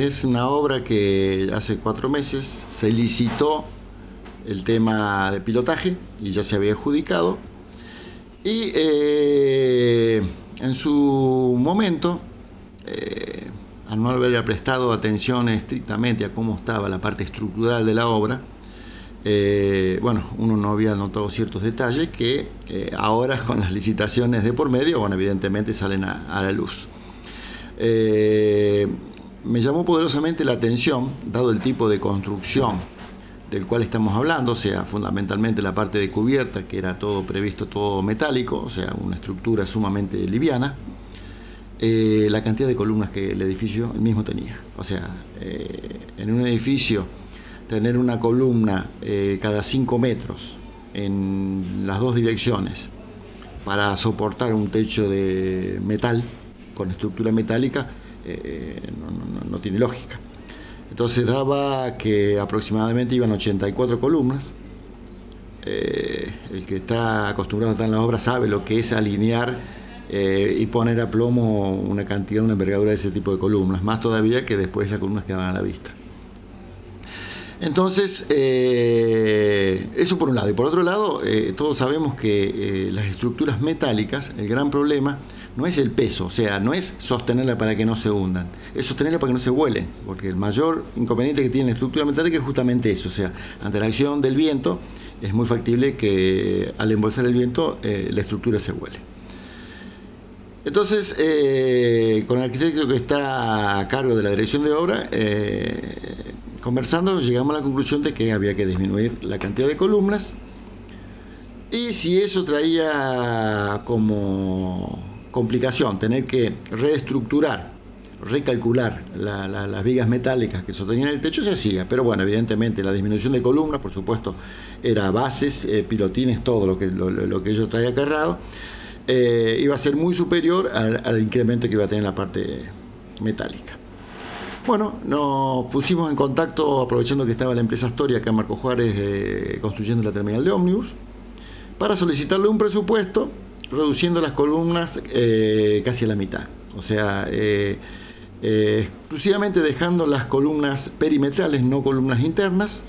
es una obra que hace 4 meses se licitó el tema de pilotaje y ya se había adjudicado. Y en su momento, al no haber prestado atención estrictamente a cómo estaba la parte estructural de la obra, bueno, uno no había notado ciertos detalles que ahora con las licitaciones de por medio, bueno, evidentemente salen a la luz. Me llamó poderosamente la atención, dado el tipo de construcción del cual estamos hablando, o sea, fundamentalmente la parte de cubierta, que era todo previsto, todo metálico, o sea, una estructura sumamente liviana, la cantidad de columnas que el edificio mismo tenía. O sea, en un edificio tener una columna cada 5 metros en las 2 direcciones para soportar un techo de metal con estructura metálica no tiene lógica. Entonces daba que aproximadamente iban 84 columnas. El que está acostumbrado a estar en la obra sabe lo que es alinear y poner a plomo una cantidad, una envergadura de ese tipo de columnas, más todavía que después esas columnas quedaban a la vista. Entonces, eso por un lado. Y por otro lado, todos sabemos que las estructuras metálicas, el gran problema no es el peso, o sea, no es sostenerla para que no se hundan, es sostenerla para que no se vuelen, porque el mayor inconveniente que tiene la estructura metálica es justamente eso, o sea, ante la acción del viento es muy factible que al embolsar el viento la estructura se vuele. Entonces, con el arquitecto que está a cargo de la dirección de obra, conversando, llegamos a la conclusión de que había que disminuir la cantidad de columnas, y si eso traía como complicación tener que reestructurar, recalcular las vigas metálicas que sostenían el techo, se hacía. Pero bueno, evidentemente la disminución de columnas, por supuesto, era bases, pilotines, todo lo que ello traía acarreado, iba a ser muy superior al incremento que iba a tener la parte metálica. Bueno, nos pusimos en contacto, aprovechando que estaba la empresa Astoria acá en Marcos Juárez construyendo la terminal de ómnibus, para solicitarle un presupuesto reduciendo las columnas casi a la mitad. O sea, exclusivamente dejando las columnas perimetrales, no columnas internas,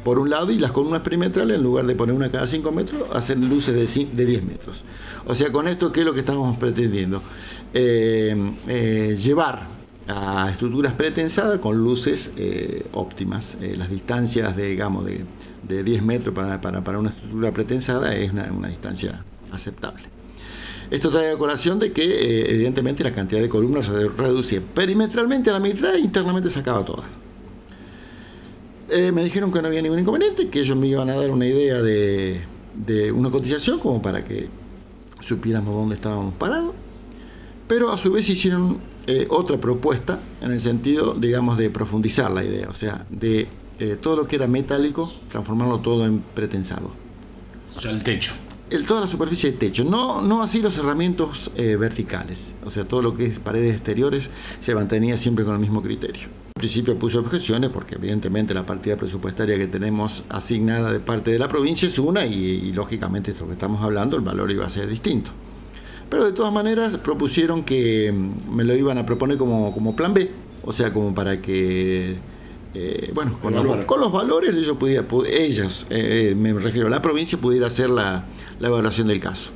por un lado, y las columnas perimetrales, en lugar de poner una cada 5 metros, hacer luces de 10 metros. O sea, con esto, ¿qué es lo que estamos pretendiendo? Llevar a estructuras pretensadas con luces óptimas. Las distancias, digamos, de 10 metros para una estructura pretensada es una distancia aceptable. Esto trae a colación de que, evidentemente, la cantidad de columnas se reducía perimetralmente a la mitad e internamente se sacaba todas. Me dijeron que no había ningún inconveniente, que ellos me iban a dar una idea de una cotización como para que supiéramos dónde estábamos parados, pero a su vez hicieron otra propuesta en el sentido, digamos, de profundizar la idea, o sea, de todo lo que era metálico, transformarlo todo en pretensado. O sea, el techo. Toda la superficie de techo, no así los cerramientos verticales, o sea, todo lo que es paredes exteriores se mantenía siempre con el mismo criterio. Al principio puse objeciones porque evidentemente la partida presupuestaria que tenemos asignada de parte de la provincia es una y lógicamente esto que estamos hablando, el valor iba a ser distinto. Pero de todas maneras propusieron que me lo iban a proponer como plan B, o sea, como para que bueno, con los valores ellos, me refiero a la provincia, pudiera hacer la evaluación del caso.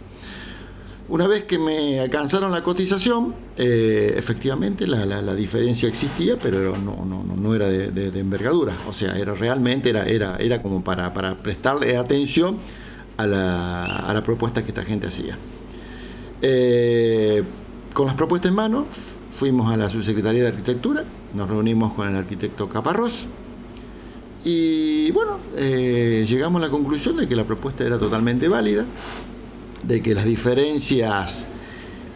Una vez que me alcanzaron la cotización, efectivamente la diferencia existía, pero no era de envergadura. O sea, era como para prestarle atención a la propuesta que esta gente hacía. Con las propuestas en mano, fuimos a la Subsecretaría de Arquitectura, nos reunimos con el arquitecto Caparrós y bueno, llegamos a la conclusión de que la propuesta era totalmente válida, de que las diferencias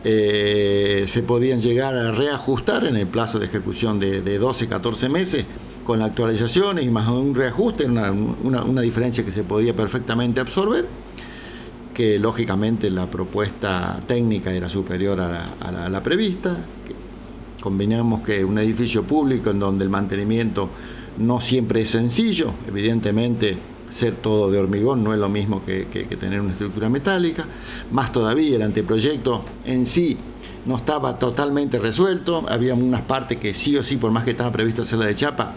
se podían llegar a reajustar en el plazo de ejecución de 12, 14 meses con la actualización y más un reajuste, una diferencia que se podía perfectamente absorber, que lógicamente la propuesta técnica era superior a la prevista, que combinamos que un edificio público en donde el mantenimiento no siempre es sencillo, evidentemente ser todo de hormigón no es lo mismo que tener una estructura metálica, más todavía el anteproyecto en sí no estaba totalmente resuelto, había unas partes que sí o sí, por más que estaba previsto hacerla de chapa,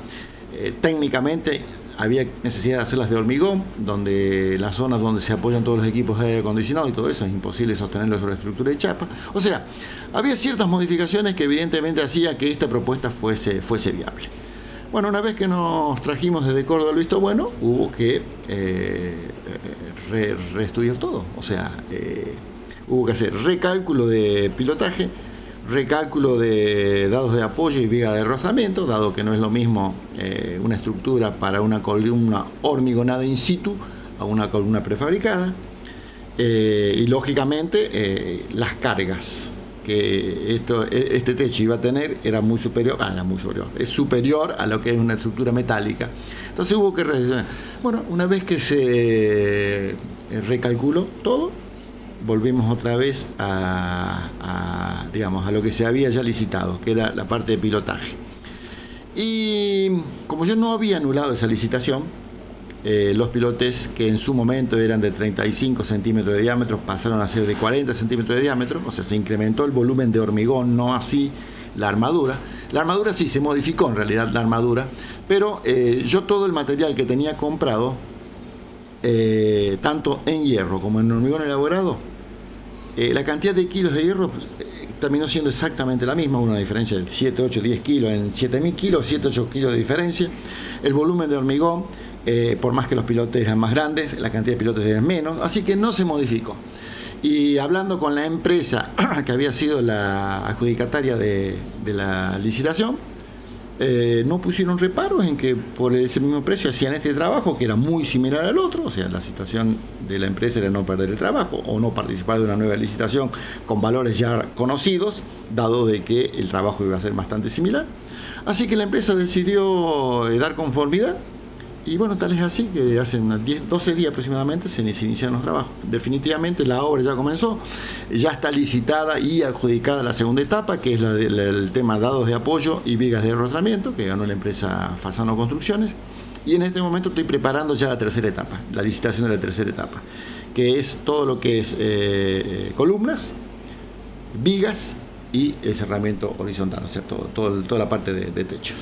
técnicamente había necesidad de hacerlas de hormigón, donde las zonas donde se apoyan todos los equipos de aire acondicionado y todo eso es imposible sostenerlo sobre estructura de chapa. O sea, había ciertas modificaciones que evidentemente hacía que esta propuesta fuese viable. Bueno, una vez que nos trajimos desde Córdoba el visto bueno, hubo que reestudiar todo. O sea, hubo que hacer recálculo de pilotaje, recálculo de dados de apoyo y viga de rozamiento, dado que no es lo mismo una estructura para una columna hormigonada in situ a una columna prefabricada, y lógicamente las cargas que este techo iba a tener es superior a lo que es una estructura metálica. Entonces hubo que bueno, una vez que se recalculó todo, volvimos otra vez digamos, a lo que se había ya licitado, que era la parte de pilotaje. Y como yo no había anulado esa licitación, los pilotes que en su momento eran de 35 centímetros de diámetro pasaron a ser de 40 centímetros de diámetro, o sea, se incrementó el volumen de hormigón, no así la armadura. La armadura sí se modificó en realidad, la armadura, pero yo todo el material que tenía comprado, tanto en hierro como en hormigón elaborado, la cantidad de kilos de hierro terminó siendo exactamente la misma, una diferencia de 7, 8, 10 kilos, en 7.000 kilos, 7, 8 kilos de diferencia. El volumen de hormigón, por más que los pilotes eran más grandes, la cantidad de pilotes era menos, así que no se modificó. Y hablando con la empresa que había sido la adjudicataria de la licitación, no pusieron reparos en que por ese mismo precio hacían este trabajo, que era muy similar al otro. O sea, la situación de la empresa era no perder el trabajo o no participar de una nueva licitación con valores ya conocidos, dado de que el trabajo iba a ser bastante similar. Así que la empresa decidió dar conformidad. Y bueno, tal es así que hace 12 días aproximadamente se iniciaron los trabajos. Definitivamente la obra ya comenzó, ya está licitada y adjudicada la segunda etapa, que es el tema dados de apoyo y vigas de rozamiento, que ganó la empresa Fasano Construcciones. Y en este momento estoy preparando ya la tercera etapa, la licitación de la tercera etapa, que es todo lo que es columnas, vigas y el cerramiento horizontal, o sea, toda la parte de techos.